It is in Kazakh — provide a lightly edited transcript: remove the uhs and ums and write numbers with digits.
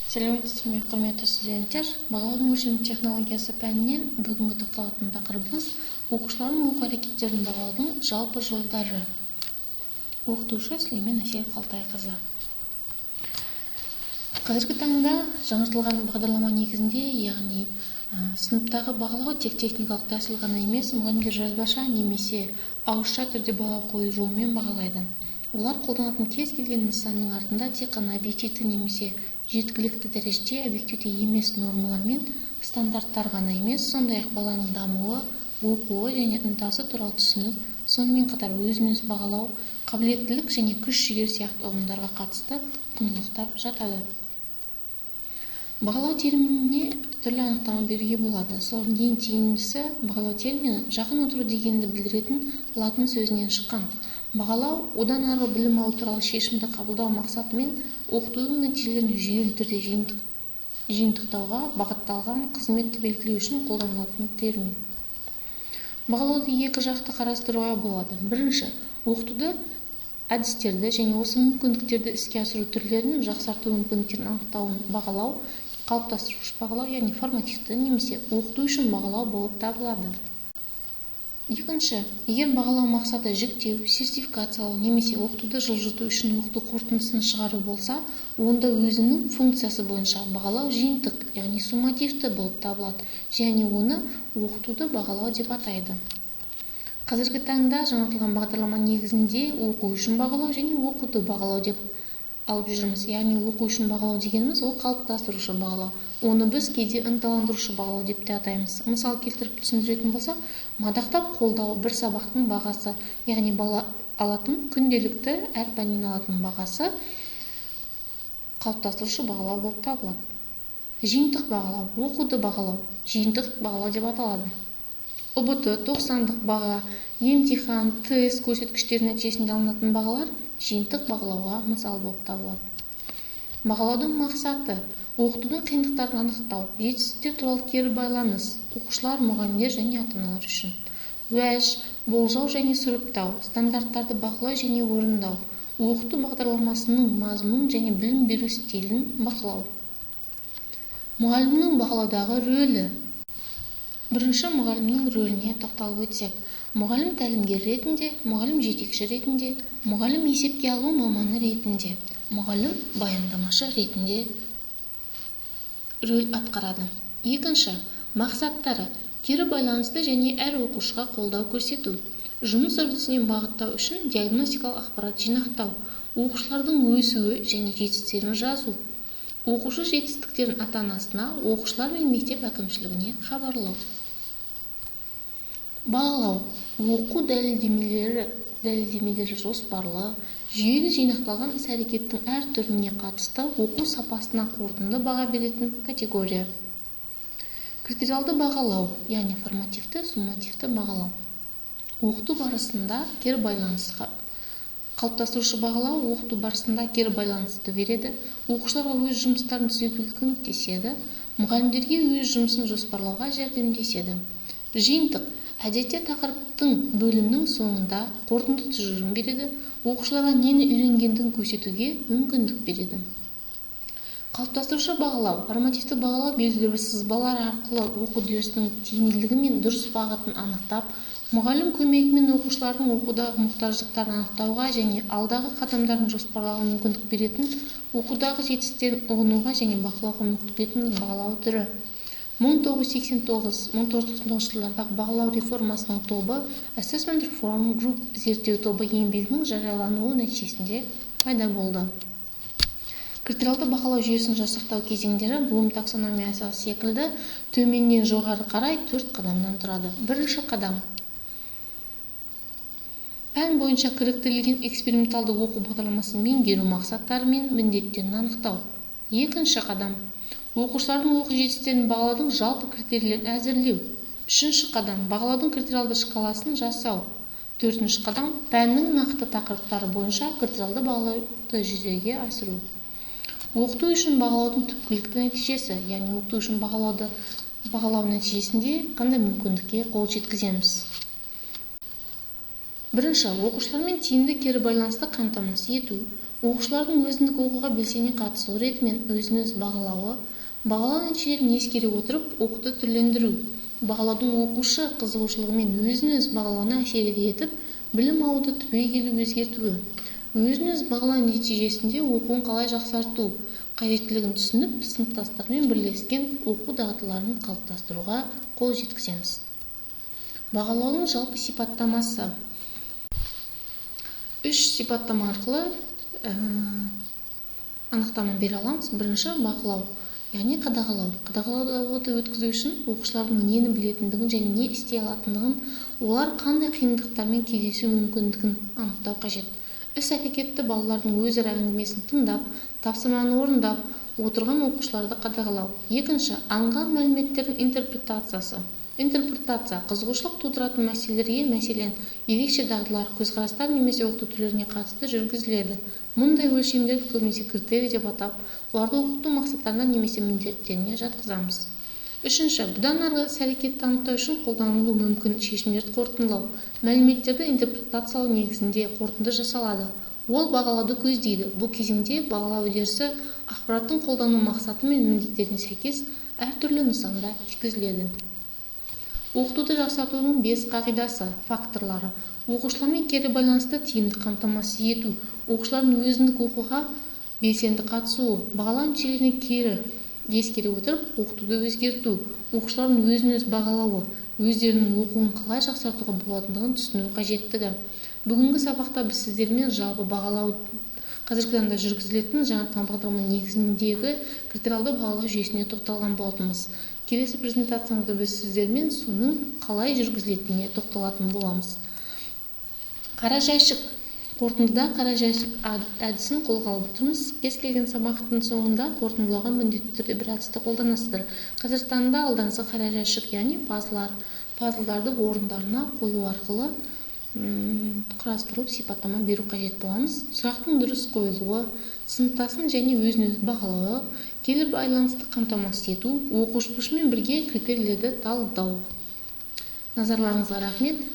Сәлеметсіздер ме, құрметті студенттер? Бағалаудың өлшем технологиясы пәнінен бүгінгі тоқталатын тақырыбымыз оқушылардың оқу әрекеттерін бағалаудың жалпы жолдары. Оқытушы Сүлеймен Әсел Қалтайқызы. Қазіргі таңда жаңартылған бағдарлама негізінде, яғни сыныптағы бағалау тек техникалық тәсіл ғана емес, мұғалімдер жазбаша немесе ауызша түрде баға қою жолымен бағалайды. Олар қолданатын кез келген нысанның артында тек қана объективті немесе жеткілікті дәрежеде объективті емес нормалар мен стандарттар ғана емес, сондай-ақ баланың дамуы, оқуы және ынтасы туралы түсінік, сонымен қатар өзін-өзі бағалау, қабілеттілік және күш-жігер сияқты ұғымдарға қатысты құндылықтар жатады. Бағалау терминіне түрлі анықтама беруге болады. Солардың ең тиімдісі бағалау термині жақын отыру дегенді білдіретін латын сөзінен шыққан. Бағалау одан арғы білім алу туралы шешімді қабылдау мақсатымен оқытудың нәтижелерін жүйелі түрде жиынтықтауға бағытталған қызметті белгілеу үшін қолданылатын термин. Бағалауды екі жақты қарастыруға болады. Бірінші, оқытуды әдістерді және осы мүмкіндіктерді іске асыру түрлерін жақсарту мүмкіндіктерін анықтауын бағалау, қалыптастырушы бағалау, яғни формативті немесе оқыту үшін бағалау болып табылады. Екінші, егер бағалау мақсаты жіктеу, сертификациялау немесе оқытуды жылжыту үшін оқыту қорытындысын шығару болса, онда өзінің функциясы бойынша бағалау жиынтық, яғни суммативті болып табылады, және оны оқытуды бағалау деп атайды. Қазіргі таңда жаңартылған бағдарлама негізінде оқу үшін бағалау және оқуды бағалау деп алып жүрміз. Яғни оқу үшін бағалау дегеніміз ол қалыптастырушы бағалау. Оны біз кейде ынталандырушы бағалау деп те атаймыз. Мысал келтіріп түсіндіретін болсақ, мадақтап қолдау бір сабақтың бағасы, яғни бала алатын күнделікті әр пәннен алатын бағасы қалыптастырушы бағалау болып табылады. Жиынтық бағалау, оқуды бағалау, жиынтық бағалау деп аталады. ОБТ, 90-дық баға, емтихан, тест көрсеткіштері нәтижесінде алынатын бағалар жиынтық бағалауға мысал болып табылады. Бағалаудың мақсаты оқытудың қиындықтарын анықтау, жетістіктер туралы кері байланыс, оқушылар, мұғалімдер және ата-аналар үшін. Уәж, болжау және сұрыптау, стандарттарды бақылау және орындау, оқыту бағдарламасының мазмұнын және білім беру стилін бақылау. Мұғалімнің бағалаудағы рөлі. Бірінші, мұғалімнің рөліне тоқталып өтсек. Мұғалім тәлімгер ретінде, мұғалім жетекші ретінде, мұғалім есепке алу маманы ретінде, мұғалім баяндамашы ретінде рөл атқарады. Екінші, мақсаттары кері байланысты және әр оқушыға қолдау көрсету, жұмыс үрдісінен бағыттау үшін диагностикалық ақпарат жинақтау, оқушылардың өсуі және жетістіктерін жазу, оқушы жетістіктерін ата-анасына, оқушылар мен мектеп әкімшілігіне хабарлау. Бағалау, оқу дәлелдемелері жоспарлы, жүйелі жинақталған іс-әрекеттің әр түріне қатысты оқу сапасына қорытынды баға беретін категория. Критериалды бағалау, яғни формативті, суммативті бағалау. Оқыту барысында кері байланысқа қалыптастырушы бағалау оқыту барысында кері байланысты береді, оқушыларға өз жұмыстарын түзетуге көмектеседі, мұғалімдерге өз жұмысын жоспарлауға жәрдемдеседі. Жиынтық, әдетте тақырыптың бөлімнің соңында қорытынды тұжырым береді, оқушыларға нені үйренгендігін көрсетуге мүмкіндік береді. Қалыптастырушы бағалау, формативті бағалау белгілі бір сызбалар арқылы оқу үдерісінің тиімділігі мен дұрыс бағытын анықтап, мұғалім көмегімен оқушылардың оқудағы мұқтаждықтарын анықтауға және алдағы қадамдарын жоспарлауға мүмкіндік беретін, оқудағы жетістіктерін ұғынуға және бақылауға мүмкіндік беретін бағалау түрі. 1989-1999 жылдардағы бағалау реформасының тобы Assessment Reform Group зерттеу тобы еңбегінің жариялануы нәтижесінде пайда болды. Критериалды бағалау жүйесін жасақтау кезеңдері Блум таксономиясы секілді төменнен жоғары қарай 4 қадамнан тұрады. Бірінші қадам. Пән бойынша кіріктірілген эксперименталды оқу бағдарламасын меңгеру мақсаттары мен міндеттерін анықтау. Екінші қадам. Оқушылардың оқу жетістіктерін бағалаудың жалпы критерийлерін әзірлеу. Үшінші қадам. Бағалаудың критериалды шкаласын жасау. Төртінші қадам. Пәннің нақты тақырыптары бойынша критериалды бағалауды жүзеге асыру. Оқыту үшін бағалаудың түпкілікті нәтижесі, яғни оқыту үшін бағалау нәтижесінде қандай мүмкіндікке қол жеткіземіз. Бірінші, оқушылармен тиімді кері байланысты қамтамасыз ету. Оқушылардың өзіндік оқуға белсене қатысу ретімен өзін-өзі бағалауы, бағалау нәтижелерін ескере отырып оқуды түрлендіру, бағалаудың оқушы қызығушылығымен өзін-өзі бағалауына әсер етіп, білім алуды түбегейлі өзгертуі, өзін-өзі бағалау нәтижесінде оқуын қалай жақсарту қажеттілігін түсініп, сыныптастармен бірлескен оқу дағдыларын қалыптастыруға қол жеткіземіз. Бағалаудың жалпы сипаттамасы. 3 сипаттама арқылы анықтама бере аламыз. Бірінші бақылау, яғни қадағалау. Қадағалауды өткізу үшін оқушылардың нені білетіндігін және не істей алатындығын, олар қандай қиындықтармен кездесу мүмкіндігін анықтау қажет. Іс-әрекетті балалардың өзара әңгімесін тыңдап, тапсырманы орындап отырған оқушыларды қадағалау. Екінші, алынған мәліметтердің интерпретациясы. Интерпретация қызығушылық тудыратын мәселелерге, мәселен, ерекше дағдылар, көзқарастар немесе оқыту түрлеріне қатысты жүргізіледі. Мұндай өлшемдерді көбінесе критерий деп атап, оларды оқыту мақсаттарына немесе міндеттеріне жатқызамыз. Үшінші, бұдан арғы іс-әрекетті анықтау үшін қолданылуы мүмкін шешімдерді қорытындылау. Мәліметтерді интерпретациялау негізінде қорытынды жасалады. Ол бағалауды көздейді. Бұл кезеңде бағалау үдерісі ақпараттың қолдану мақсаты мен міндеттеріне сәйкес әртүрлі нысанда жүргізіледі. Оқытуды жақсартудың 5 қағидасы, факторлары. Оқушылармен кері байланысты тиімді қамтамасыз ету, оқушылардың өзіндік оқуға белсенді қатысуы, бағалау нәтижелеріне кері ескере отырып, оқытуды өзгерту, оқушылардың өзін-өз бағалауы, өздерінің оқуын қалай жақсартуға болатындығын түсіну қажеттігі. Бүгінгі сабақта біз сіздермен жалпы бағалау қазіргі таңда жүргізілетін жаңартылған бағдарлама негізіндегі критериалды бағалау жүйесіне тоқталған болатынбыз. Келесі презентациямызда біз сіздермен соның қалай жүргізілетініне тоқталатын боламыз. Қара жәшік. Қорытындыда қара жәшік әдісін қолға алып отырмыз. Кез келген сабақтың соңында қорытындылауға міндетті түрде бір әдісті қолданасыздар. Қазіргі таңда алдыңызға қара жәшік, яғни пазлдарды орындарына қою арқылы құрастырылып сипаттама беру қажет боламыз. Сұрақтың дұрыс қойылуы, сыныптасын және өзін-өзі бағалауы, кері байланысты қамтамасыз ету, оқытушымен бірге критерийлерді талдау. Назарларыңызға рахмет.